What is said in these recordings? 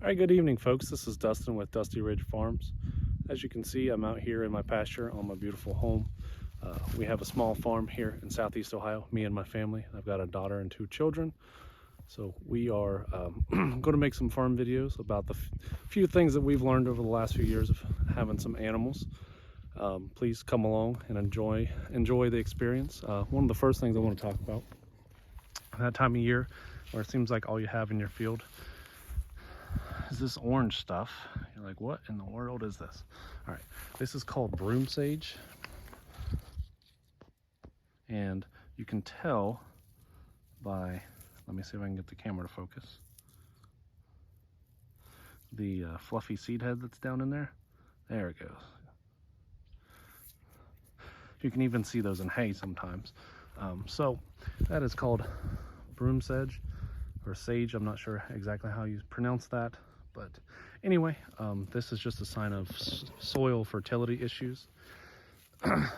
All right, good evening, folks. This is Dustin with Dusty Ridge Farms. As you can see, I'm out here in my pasture on my beautiful home. We have a small farm here in Southeast Ohio, me and my family. I've got a daughter and 2 children. So we are going to make some farm videos about the few things that we've learned over the last few years of having some animals. Please come along and enjoy the experience. One of the first things I want to talk about, that time of year where it seems like all you have in your field is this orange stuff. You're like, what in the world is this? All right, this is called broomsedge, and you can tell by, let me see if I can get the camera to focus, the fluffy seed head that's down in there. There it goes. You can even see those in hay sometimes. So that is called broomsedge or sage. I'm not sure exactly how you pronounce that, but anyway, this is just a sign of soil fertility issues.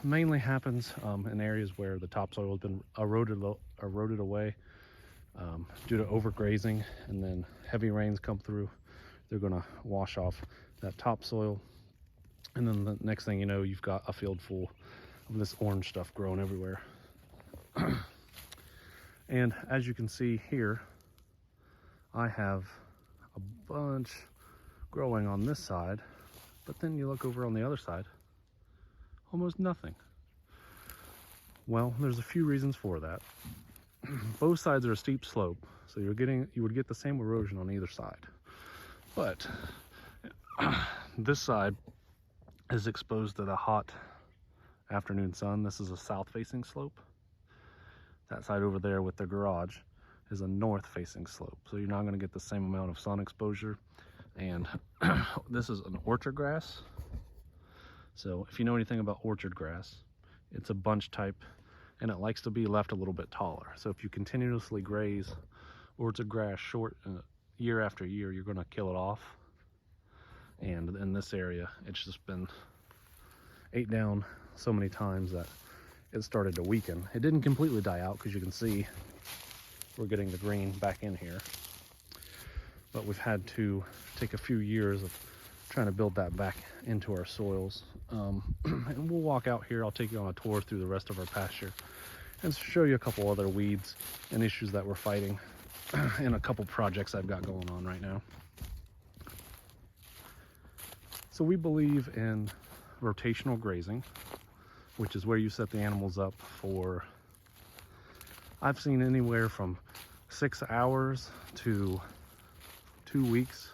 Mainly happens in areas where the topsoil has been eroded away due to overgrazing, and then heavy rains come through. They're going to wash off that topsoil, and then the next thing you know, you've got a field full of this orange stuff growing everywhere. And as you can see here, I have a bunch growing on this side, but then you look over on the other side, almost nothing. Well, there's a few reasons for that. Both sides are a steep slope, so you would get the same erosion on either side. But this side is exposed to the hot afternoon sun. This is a south-facing slope. That side over there with the garage is a north-facing slope, so you're not going to get the same amount of sun exposure. And this is an orchard grass. So if you know anything about orchard grass, it's a bunch type, and it likes to be left a little bit taller. So if you continuously graze orchard grass short year after year, you're going to kill it off. And in this area, it's just been ate down so many times that it started to weaken. It didn't completely die out, because you can see we're getting the green back in here, but we've had to take a few years of trying to build that back into our soils. And we'll walk out here. I'll take you on a tour through the rest of our pasture and show you a couple other weeds and issues that we're fighting and a couple projects I've got going on right now. So we believe in rotational grazing, which is where you set the animals up for, I've seen anywhere from 6 hours to 2 weeks.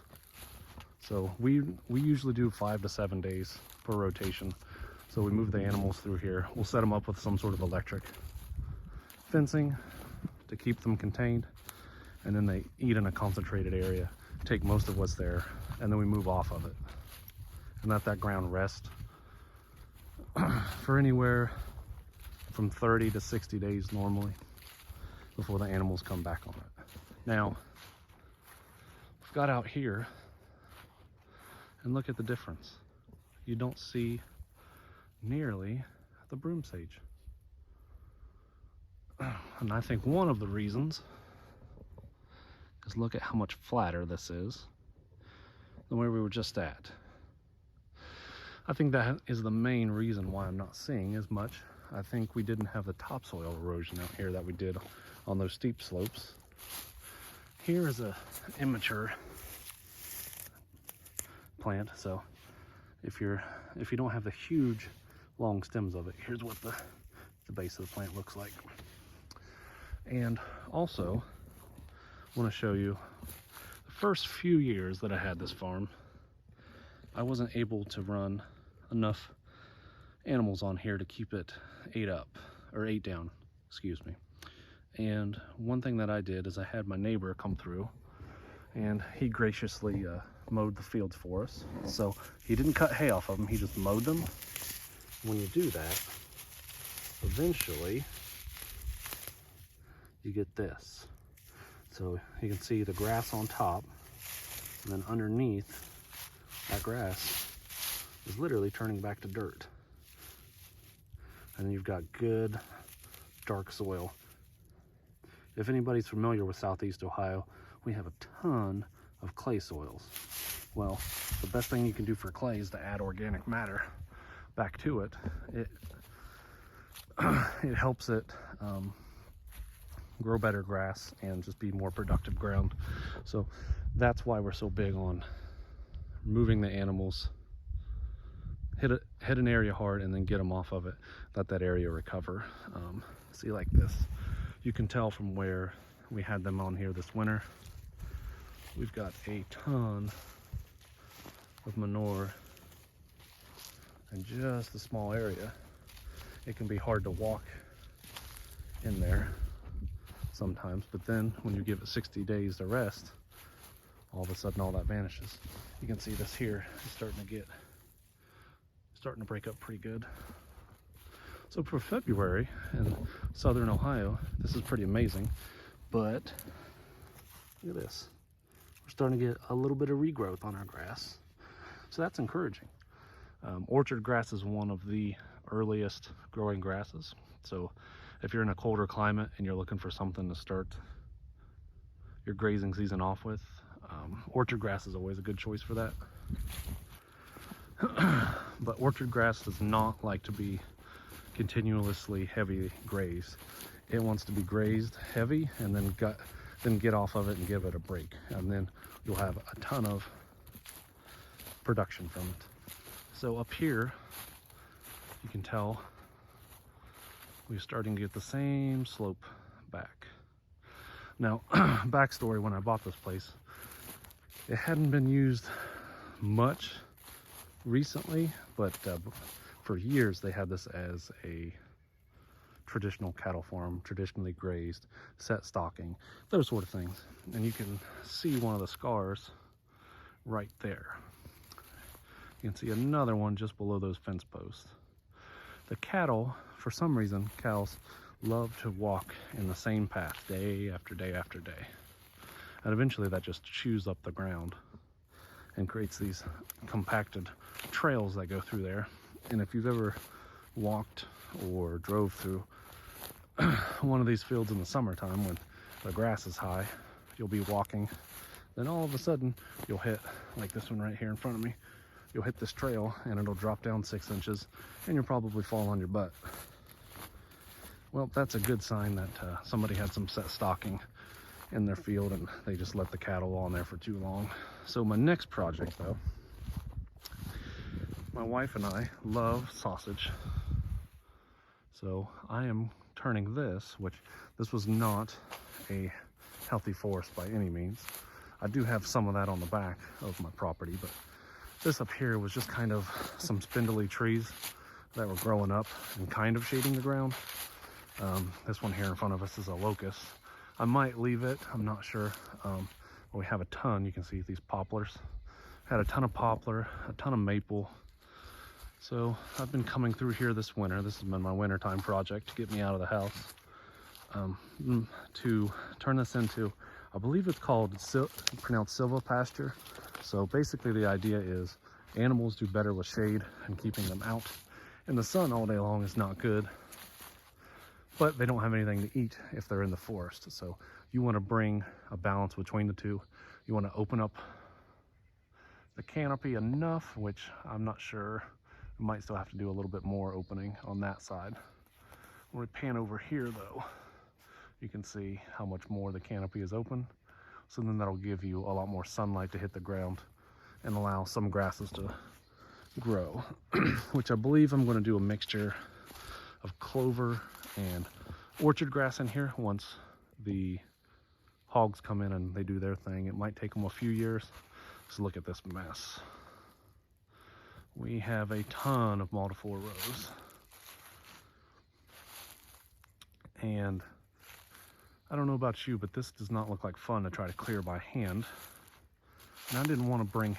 So we usually do 5 to 7 days per rotation. So we move the animals through here. We'll set them up with some sort of electric fencing to keep them contained, and then they eat in a concentrated area, take most of what's there, and then we move off of it and let that ground rest for anywhere from 30 to 60 days normally before the animals come back on it. Now, we've got out here, and look at the difference. You don't see nearly the broomsedge. And I think one of the reasons is, look at how much flatter this is than where we were just at. I think that is the main reason why I'm not seeing as much. I think we didn't have the topsoil erosion out here that we did on those steep slopes. Here is a immature plant, so if you don't have the huge long stems of it, here's what the base of the plant looks like. And also want to show you the first few years that I had this farm, I wasn't able to run enough animals on here to keep it ate down, excuse me. And one thing that I did is I had my neighbor come through, and he graciously mowed the fields for us. So he didn't cut hay off of them, he just mowed them. When you do that, eventually you get this. So you can see the grass on top, and then underneath that grass is literally turning back to dirt. And then you've got good dark soil. If anybody's familiar with Southeast Ohio, we have a ton of clay soils. Well, the best thing you can do for clay is to add organic matter back to it. It helps it grow better grass and just be more productive ground. So that's why we're so big on moving the animals, hit an area hard and then get them off of it, let that area recover. See, like this, you can tell from where we had them on here this winter, we've got a ton of manure in just a small area. It can be hard to walk in there sometimes, but then when you give it 60 days to rest, all of a sudden all that vanishes. You can see this here is starting to break up pretty good. So for February in southern Ohio, this is pretty amazing, but look at this. We're starting to get a little bit of regrowth on our grass. So that's encouraging. Orchard grass is one of the earliest growing grasses. So if you're in a colder climate and you're looking for something to start your grazing season off with, orchard grass is always a good choice for that. But orchard grass does not like to be continuously heavy grazed. It wants to be grazed heavy and then get off of it and give it a break, and then you'll have a ton of production from it. So up here, you can tell we're starting to get the same slope back. Now, backstory, when I bought this place, it hadn't been used much recently, but for years they had this as a traditional cattle farm, traditionally grazed, set stocking, those sort of things. And you can see one of the scars right there. You can see another one just below those fence posts. The cattle, for some reason, cows love to walk in the same path day after day after day. And eventually that just chews up the ground and creates these compacted trails that go through there. And if you've ever walked or drove through one of these fields in the summertime when the grass is high, you'll be walking, then all of a sudden you'll hit, like this one right here in front of me, you'll hit this trail and it'll drop down 6 inches and you'll probably fall on your butt. Well, that's a good sign that somebody had some set stocking in their field and they just let the cattle on there for too long. So my next project though, my wife and I love sausage. So I am turning this, which this was not a healthy forest by any means. I do have some of that on the back of my property, but this up here was just kind of some spindly trees that were growing up and kind of shading the ground. This one here in front of us is a locust. I might leave it, I'm not sure. We have a ton, you can see these poplars. Had a ton of poplar, a ton of maple. So I've been coming through here this winter. This has been my wintertime project to get me out of the house. To turn this into, I believe it's called, pronounced silva pasture. So basically the idea is animals do better with shade, and keeping them out in the sun all day long is not good. But they don't have anything to eat if they're in the forest. So you want to bring a balance between the two. You want to open up the canopy enough, which I'm not sure. We might still have to do a little bit more opening on that side. When we pan over here though, you can see how much more the canopy is open. So then that'll give you a lot more sunlight to hit the ground and allow some grasses to grow, which I believe I'm going to do a mixture of clover and orchard grass in here once the hogs come in and they do their thing. It might take them a few years. So look at this mess. We have a ton of multiple rows. And I don't know about you, but this does not look like fun to try to clear by hand. And I didn't want to bring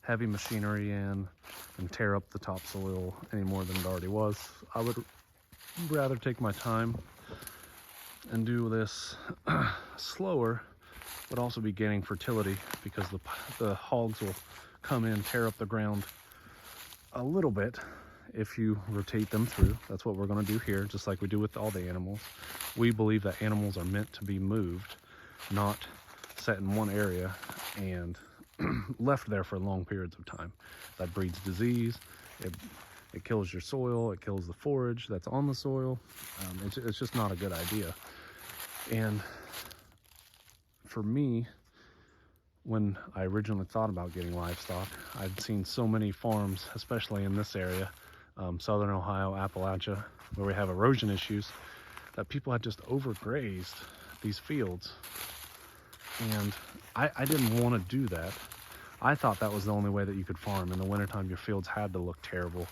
heavy machinery in and tear up the topsoil any more than it already was. I would rather take my time and do this slower, but also be gaining fertility, because the hogs will come in, tear up the ground a little bit if you rotate them through. That's what we're going to do here, just like we do with all the animals. We believe that animals are meant to be moved, not set in one area. and left there for long periods of time. That breeds disease. It kills your soil. It kills the forage that's on the soil. It's just not a good idea. And for me, when I originally thought about getting livestock, I'd seen so many farms, especially in this area, Southern Ohio, Appalachia, where we have erosion issues, that people had just overgrazed these fields. And I didn't want to do that. I thought that was the only way that you could farm. In the wintertime, your fields had to look terrible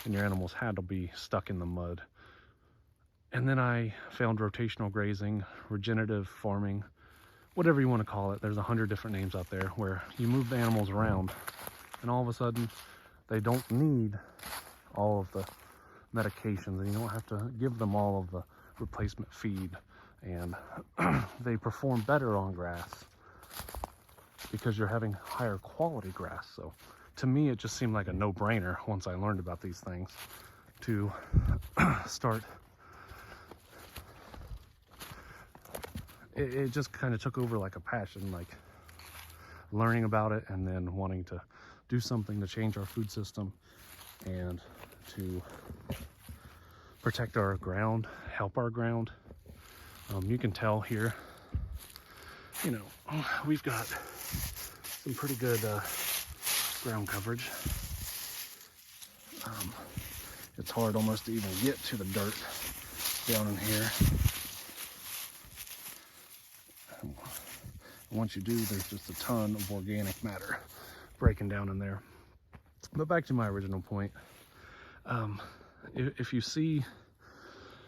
and your animals had to be stuck in the mud. And then I found rotational grazing, regenerative farming, whatever you want to call it. There's 100 different names out there, where you move the animals around and all of a sudden they don't need all of the medications, and you don't have to give them all of the replacement feed, and they perform better on grass because you're having higher quality grass. So to me, it just seemed like a no-brainer once I learned about these things to start. It just kind of took over like a passion, like learning about it and then wanting to do something to change our food system and to protect our ground, help our ground. You can tell here, you know, we've got some pretty good ground coverage. It's hard almost to even get to the dirt down in here. Once you do, there's just a ton of organic matter breaking down in there. But back to my original point, if you see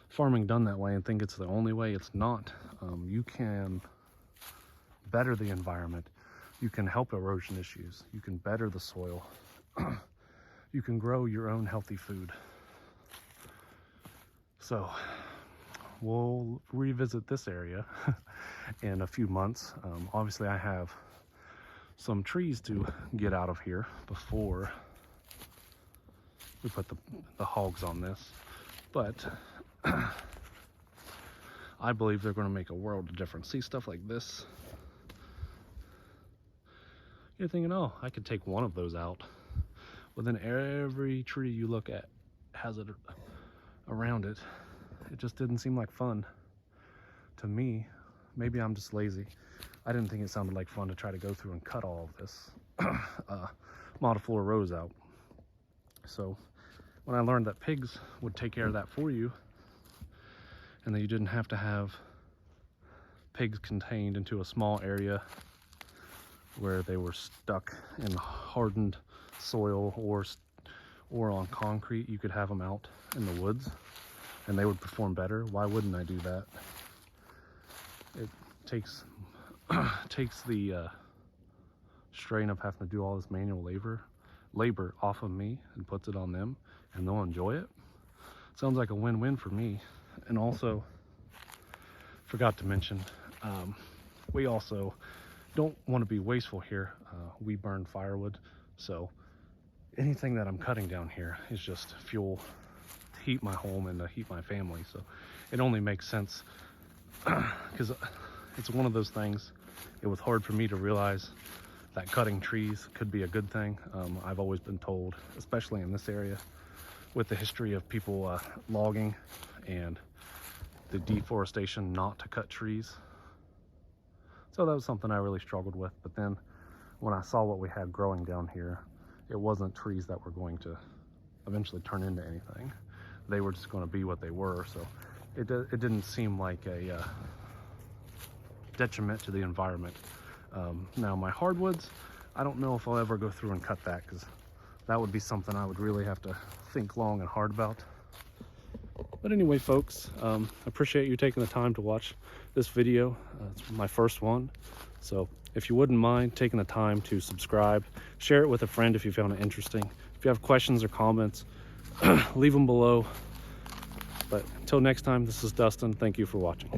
farming done that way and think it's the only way, it's not. You can better the environment. You can help erosion issues. You can better the soil. You can grow your own healthy food. So we'll revisit this area in a few months. Obviously I have some trees to get out of here before we put the hogs on this, but I believe they're going to make a world of difference. See stuff like this, you're thinking, oh, I could take one of those out. Well, then every tree you look at has it around it. It just didn't seem like fun to me. Maybe I'm just lazy. I didn't think it sounded like fun to try to go through and cut all of this multiflora rows out. So when I learned that pigs would take care of that for you, and that you didn't have to have pigs contained into a small area where they were stuck in hardened soil or on concrete, you could have them out in the woods and they would perform better. Why wouldn't I do that? It takes the strain of having to do all this manual labor off of me and puts it on them, and they'll enjoy it. Sounds like a win-win for me. And also, forgot to mention, we also don't want to be wasteful here. We burn firewood, so anything that I'm cutting down here is just fuel to heat my home and to heat my family. So it only makes sense, because it's one of those things. It was hard for me to realize that cutting trees could be a good thing. I've always been told, especially in this area, with the history of people logging and the deforestation, not to cut trees. So that was something I really struggled with. But then when I saw what we had growing down here, it wasn't trees that were going to eventually turn into anything. They were just going to be what they were. So it didn't seem like a detriment to the environment. Now my hardwoods, I don't know if I'll ever go through and cut that, because that would be something I would really have to think long and hard about. But anyway, folks, I appreciate you taking the time to watch this video. It's my first one. So if you wouldn't mind taking the time to subscribe, share it with a friend if you found it interesting. If you have questions or comments, leave them below. But until next time, this is Dustin. Thank you for watching.